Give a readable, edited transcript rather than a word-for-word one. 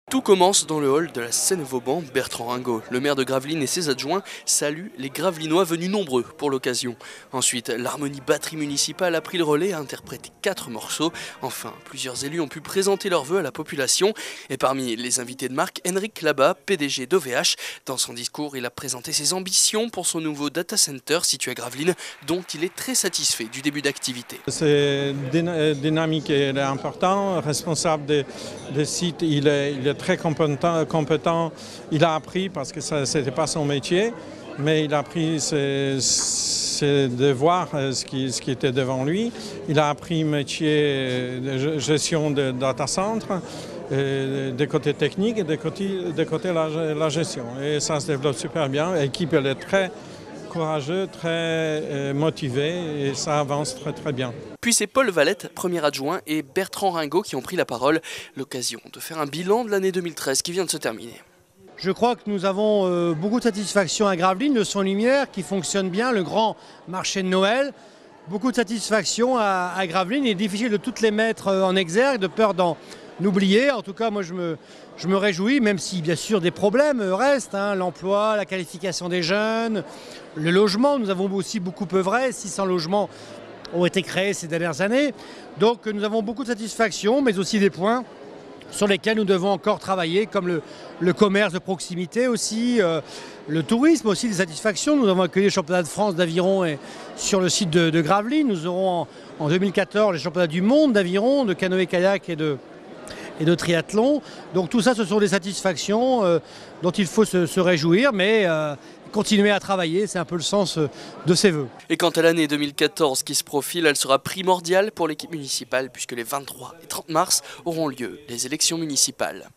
Tout commence dans le hall de la Seine-Vauban. Bertrand Ringot, le maire de Gravelines et ses adjoints, saluent les Gravelinois venus nombreux pour l'occasion. Ensuite, l'harmonie batterie municipale a pris le relais et a interprété 4 morceaux. Enfin, plusieurs élus ont pu présenter leurs vœux à la population. Et parmi les invités de marque, Henrik Labat, PDG d'OVH. Dans son discours, il a présenté ses ambitions pour son nouveau data center situé à Gravelines, dont il est très satisfait du début d'activité. C'est dynamique et important. Responsable des sites, il est très compétent. Il a appris parce que ce n'était pas son métier, mais il a appris ses devoirs, ce qui était devant lui. Il a appris métier de gestion de data center, des côtés techniques et des côtés la gestion. Et ça se développe super bien. L'équipe elle est très courageux, très motivé et ça avance très très bien. Puis c'est Paul Valette, premier adjoint, et Bertrand Ringot qui ont pris la parole. L'occasion de faire un bilan de l'année 2013 qui vient de se terminer. Je crois que nous avons beaucoup de satisfaction à Gravelines, le son lumière qui fonctionne bien, le grand marché de Noël. Beaucoup de satisfaction à Gravelines. Il est difficile de toutes les mettre en exergue, de peur d'en oublier. En tout cas, moi je me réjouis, même si bien sûr des problèmes restent, l'emploi, la qualification des jeunes, le logement. Nous avons aussi beaucoup œuvré, 600 logements ont été créés ces dernières années. Donc nous avons beaucoup de satisfaction, mais aussi des points sur lesquels nous devons encore travailler, comme le commerce de proximité aussi, le tourisme aussi, des satisfactions. Nous avons accueilli le championnat de France d'aviron sur le site de Gravelines. Nous aurons en 2014 les championnats du monde d'aviron, de canoë-kayak et de triathlon. Donc tout ça, ce sont des satisfactions dont il faut se réjouir, mais continuer à travailler, c'est un peu le sens de ces vœux. Et quant à l'année 2014 qui se profile, elle sera primordiale pour l'équipe municipale puisque les 23 et 30 mars auront lieu les élections municipales.